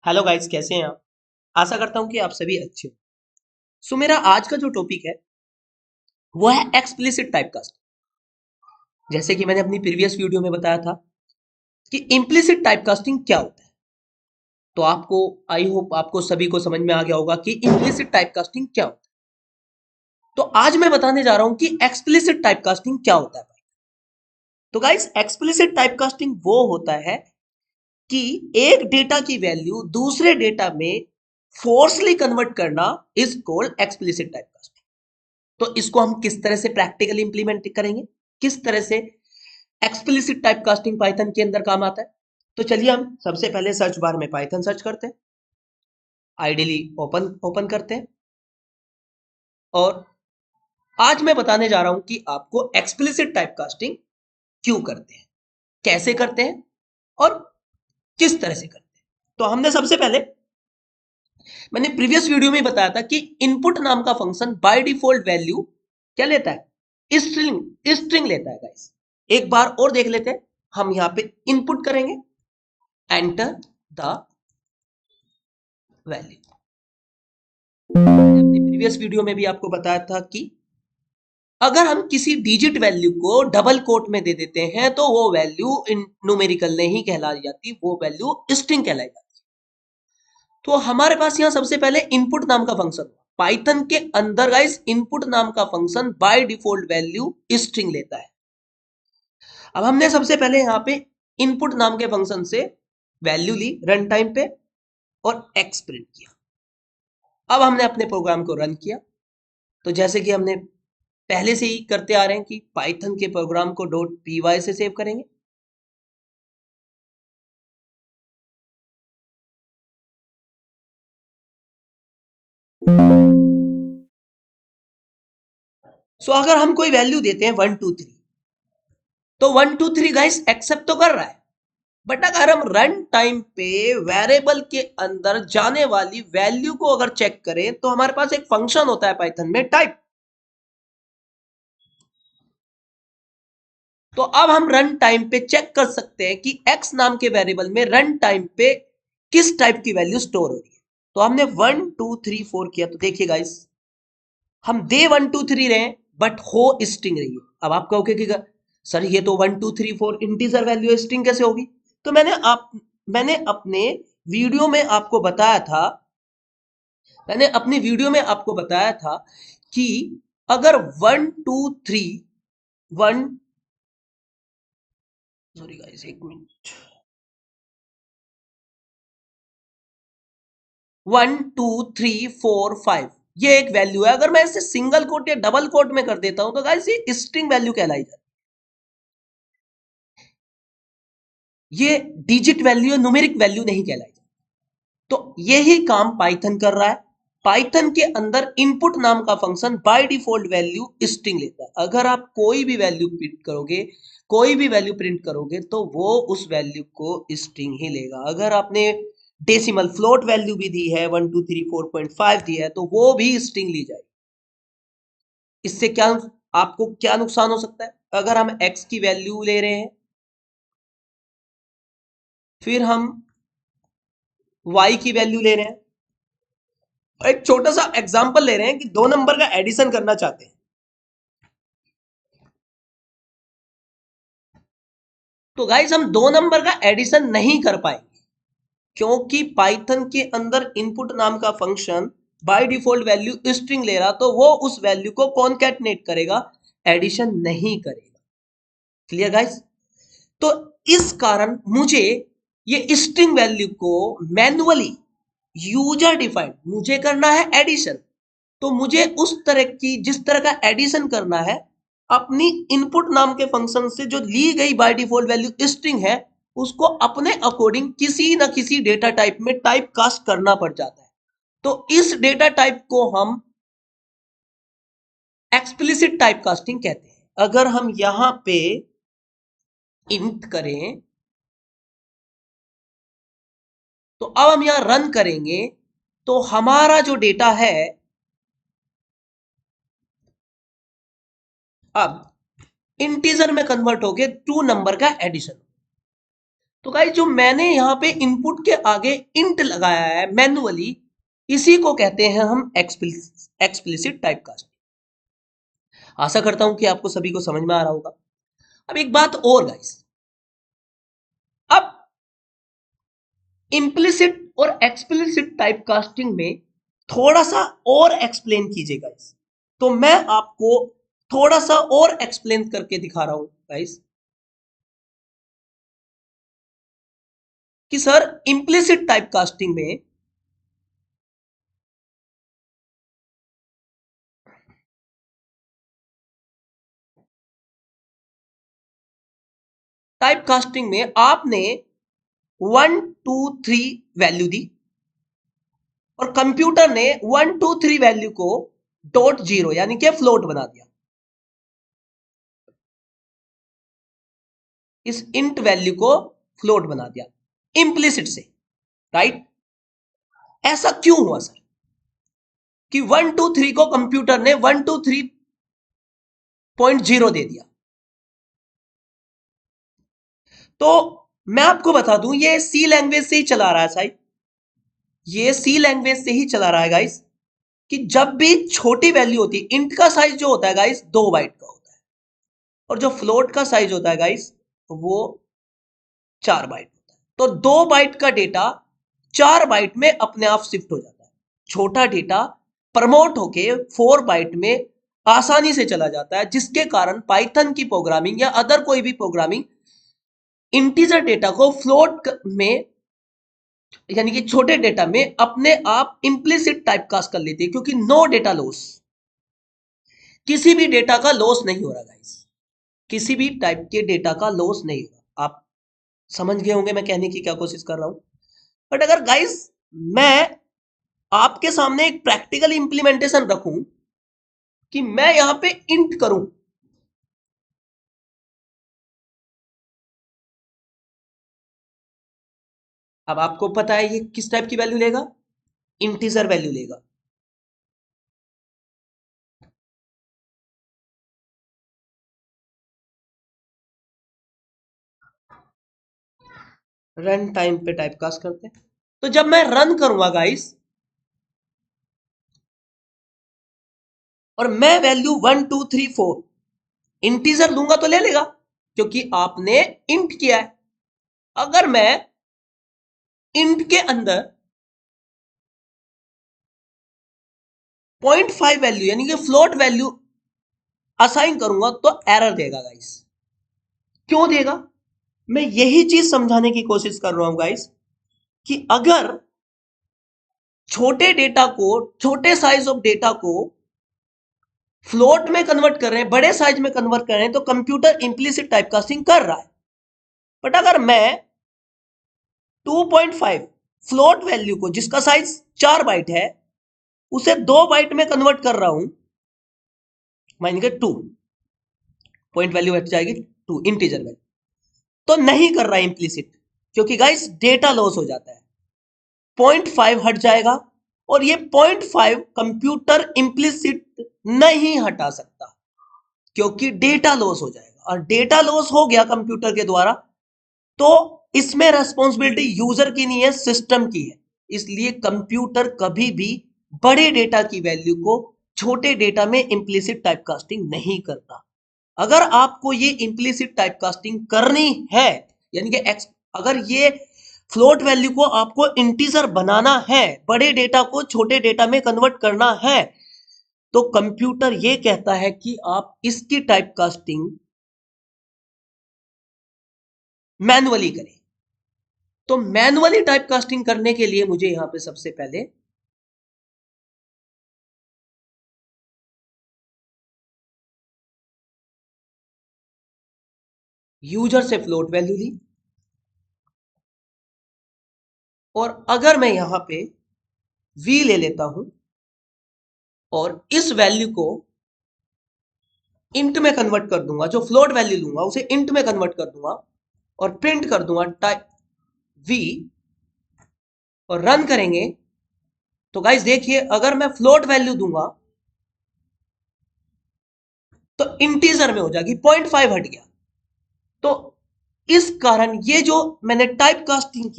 Hello guys, कैसे हैं आप। आशा करता हूं कि आप सभी अच्छे हो। मेरा आज का जो टॉपिक है वो है एक्सप्लिसिट टाइपकास्ट। जैसे कि मैंने अपनी प्रीवियस वीडियो में बताया था कि इम्प्लिसिट टाइपकास्टिंग क्या होता है। तो आपको, आई होप आपको सभी को समझ में आ गया होगा कि इम्प्लिसिट टाइपकास्टिंग क्या होता है। तो आज मैं बताने जा रहा हूं कि एक्सप्लिसिट टाइपकास्टिंग क्या होता है। तो गाइस, एक्सप्लिसिट टाइपकास्टिंग वो होता है कि एक डेटा की वैल्यू दूसरे डेटा में फोर्सली कन्वर्ट करना इज कॉल्ड एक्सप्लिसिट टाइपकास्टिंग। तो इसको हम किस तरह से प्रैक्टिकली इंप्लीमेंट करेंगे, किस तरह से एक्सप्लिसिट टाइपकास्टिंग पाइथन के अंदर काम आता है। तो चलिए हम सबसे पहले सर्च बार में पाइथन सर्च करते हैं, आइडियली ओपन ओपन करते हैं। और आज मैं बताने जा रहा हूं कि आपको एक्सप्लिसिट टाइपकास्टिंग क्यों करते हैं, कैसे करते हैं और किस तरह से करते हैं। तो हमने सबसे पहले, मैंने प्रीवियस वीडियो में बताया था कि इनपुट नाम का फंक्शन बाय डिफॉल्ट वैल्यू क्या लेता है, स्ट्रिंग स्ट्रिंग लेता है गाइस। एक बार और देख लेते हैं। हम यहां पे इनपुट करेंगे, एंटर द वैल्यू। अपनी प्रीवियस वीडियो में भी आपको बताया था कि अगर हम किसी डिजिट वैल्यू को डबल कोट में दे देते हैं तो वो वैल्यू न्यूमेरिकल नहीं कहलाई जाती, वो वैल्यू स्ट्रिंग कहलाई जाती। तो हमारे पास यहां सबसे पहले इनपुट नाम का फंक्शन हुआ। पाइथन के अंदर गाइस इनपुट नाम का function by default value string लेता है। अब हमने सबसे पहले यहां पे इनपुट नाम के फंक्शन से वैल्यू ली रन टाइम पे और एक्स प्रिंट किया। अब हमने अपने प्रोग्राम को रन किया। तो जैसे कि हमने पहले से ही करते आ रहे हैं कि पाइथन के प्रोग्राम को .py से सेव करेंगे। अगर हम कोई वैल्यू देते हैं 1 2 3, तो 1 2 3 गाइस एक्सेप्ट तो कर रहा है। बट अगर हम रन टाइम पे वेरिएबल के अंदर जाने वाली वैल्यू को अगर चेक करें तो हमारे पास एक फंक्शन होता है पाइथन में, टाइप। तो अब हम रन टाइम पे चेक कर सकते हैं कि x नाम के वेरिएबल में रन टाइम पे किस टाइप की वैल्यू स्टोर हो रही है। तो हमने 1 2 3 4 किया। तो देखिए गाइस, हम दे 1 2 3 रहे हैं बट हो स्ट्रिंग रही है। अब आप कहोगे कि सर ये तो 1 2 3 4 इंटीजर वैल्यू स्ट्रिंग कैसे होगी। तो मैंने अपने वीडियो में आपको बताया था, मैंने अपनी वीडियो में आपको बताया था कि अगर 1 2 3 1, सॉरी गाइस एक मिनट, 1 2 3 4 5 ये एक वैल्यू है। अगर मैं इसे सिंगल कोट या डबल कोट में कर देता हूं तो गाइस ये स्ट्रिंग वैल्यू कहलाई जाती है। ये डिजिट वैल्यू, न्यूमेरिक वैल्यू नहीं कहलाई जाती। तो यही काम पाइथन कर रहा है। पाइथन के अंदर इनपुट नाम का function by default value string लेता है। अगर आप कोई भी वैल्यू प्रिंट करोगे, कोई भी वैल्यू प्रिंट करोगे तो वो उस वैल्यू को स्ट्रिंग ही लेगा। अगर आपने डेसिमल फ्लोट वैल्यू भी दी है, 1 2 3 4.5 दी है, तो वो भी स्ट्रिंग ली जाएगी। इससे क्या, आपको क्या नुकसान हो सकता है। अगर हम x की वैल्यू ले रहे हैं, फिर हम y की वैल्यू ले रहे हैं, और एक छोटा सा एग्जांपल ले रहे हैं कि दो नंबर का एडिशन करना चाहते हैं, तो गाइस हम दो नंबर का एडिशन नहीं कर पाएंगे क्योंकि पाइथन के अंदर इनपुट नाम का function by default value string ले रहा, तो वो उस वैल्यू को कॉन्कैटनेट करेगा, एडिशन नहीं करेगा। Clear guys. तो इस कारण मुझे ये स्ट्रिंग वैल्यू को मैन्युअली, यूजर डिफाइंड मुझे करना है एडिशन। तो मुझे उस तरह की, जिस तरह का एडिशन करना है, अपनी इनपुट नाम के फंक्शन से जो ली गई बाय डिफॉल्ट वैल्यू स्ट्रिंग है, उसको अपने अकॉर्डिंग किसी ना किसी डेटा टाइप में टाइप कास्ट करना पड़ जाता है। तो इस डेटा टाइप को हम एक्सप्लिसिट टाइप कास्टिंग कहते हैं। अगर हम यहां पे इंट करें, तो अब हम यहां रन करेंगे तो हमारा जो डेटा है अब इंटीजर में कन्वर्ट होके 2 नंबर का एडिशन। तो गाइस जो मैंने यहाँ पे इनपुट के आगे इंट लगाया है मैन्युअली, इसी को कहते हैं हम एक्सप्लिसिट टाइपकास्टिंग। आशा करता हूं कि आपको सभी को समझ में आ रहा होगा। अब एक बात और गाइस, अब इम्प्लिसिट और एक्सप्लिसिट टाइपकास्टिंग में थोड़ा सा और एक्सप्लेन कीजिए गाइस। तो मैं आपको थोड़ा सा और एक्सप्लेन करके दिखा रहा हूं गाइस कि सर इम्प्लिसिट टाइपकास्टिंग में आपने 1 2 3 वैल्यू दी और कंप्यूटर ने 1 2 3 वैल्यू को डॉट जीरो यानी कि फ्लोट बना दिया। इस इंट वैल्यू को फ्लोट बना दिया इम्प्लिसिट से, राइट। ऐसा क्यों हुआ सर कि 1 2 3 को कंप्यूटर ने 1 2 3.0 दे दिया? तो मैं आपको बता दूं, ये सी लैंग्वेज से ही चला रहा है साहब, ये सी लैंग्वेज से ही चला रहा है गाइस, कि जब भी छोटी वैल्यू होती है, इंट का साइज जो होता है गाइस 2 बाइट का होता है और जो फ्लोट का साइज होता है गाइस वो 4 बाइट होता है। तो 2 बाइट का डेटा 4 बाइट में अपने आप शिफ्ट हो जाता है। छोटा डेटा प्रमोट होके 4 बाइट में आसानी से चला जाता है, जिसके कारण पाइथन की प्रोग्रामिंग या अदर कोई भी प्रोग्रामिंग इंटीजर डेटा को फ्लोट में यानी कि छोटे डेटा में अपने आप इम्प्लिसिट टाइपकास्ट कर लेती है, क्योंकि नो डेटा लॉस, किसी भी डेटा का लॉस नहीं हो रहा गाइस, किसी भी टाइप के डेटा का लॉस नहीं हो रहा। आप समझ गए होंगे मैं कहने की क्या कोशिश कर रहा हूं। बट अगर गाइस मैं आपके सामने एक प्रैक्टिकल इंप्लीमेंटेशन रखूं कि मैं यहां पे इंट करूं, अब आपको पता है ये किस टाइप की वैल्यू लेगा, इंटीजर वैल्यू लेगा। रन टाइम पे टाइपकास्ट करते हैं। तो जब मैं रन करूंगा गाइस और मैं वैल्यू 1 2 3 4 इंटीजर लूंगा तो ले लेगा, क्योंकि आपने इंट किया है। अगर मैं इंट के अंदर 0.5 वैल्यू यानी कि फ्लोट वैल्यू असाइन करूंगा तो एरर देगा गाइस। क्यों देगा? मैं यही चीज समझाने की कोशिश कर रहा हूं गाइस कि अगर छोटे डेटा को, छोटे साइज ऑफ डेटा को फ्लोट में कन्वर्ट कर रहे हैं, बड़े साइज में कन्वर्ट कर रहे हैं, तो कंप्यूटर इंप्लिसिट टाइपकास्टिंग कर रहा है। बट अगर मैं 2.5 फ्लोट वैल्यू को, जिसका साइज 4 बाइट है, उसे 2 बाइट में कन्वर्ट कर रहा हूं, मान के 2 पॉइंट वैल्यू हट जाएगी 2 इंटीजर वैल्यू, तो नहीं कर रहा है इंप्लिसिट, क्योंकि गाइस डेटा लॉस हो जाता है। 0.5 हट जाएगा और ये 0.5 कंप्यूटर इंप्लिसिट नहीं हटा सकता, क्योंकि डेटा लॉस हो जाएगा, और डेटा लॉस हो गया कंप्यूटर के द्वारा तो इसमें रेस्पॉन्सिबिलिटी यूजर की नहीं है, सिस्टम की है। इसलिए कंप्यूटर कभी भी बड़े डेटा की वैल्यू को छोटे डेटा में इंप्लिसिट टाइपकास्टिंग नहीं करता। अगर आपको ये इंप्लिसिट टाइपकास्टिंग करनी है, यानी कि अगर ये फ्लोट वैल्यू को आपको इंटीजर बनाना है, बड़े डेटा को छोटे डेटा में कन्वर्ट करना है, तो कंप्यूटर ये कहता है कि आप इसकी टाइपकास्टिंग मैन्युअली करें। तो मैन्युअली टाइपकास्टिंग करने के लिए मुझे यहां पे सबसे पहले यूजर से फ्लोट वैल्यू ली, और अगर मैं यहां पे v ले लेता हूं और इस वैल्यू को इंट में कन्वर्ट कर दूंगा, जो फ्लोट वैल्यू लूंगा उसे इंट में कन्वर्ट कर दूंगा और प्रिंट कर दूंगा टाइप v और रन करेंगे, तो गाइस देखिए अगर मैं फ्लोट वैल्यू दूंगा तो इंटीजर में हो जाएगी, 0.5 हट गया। तो इस कारण ये जो मैंने टाइप कास्टिंग की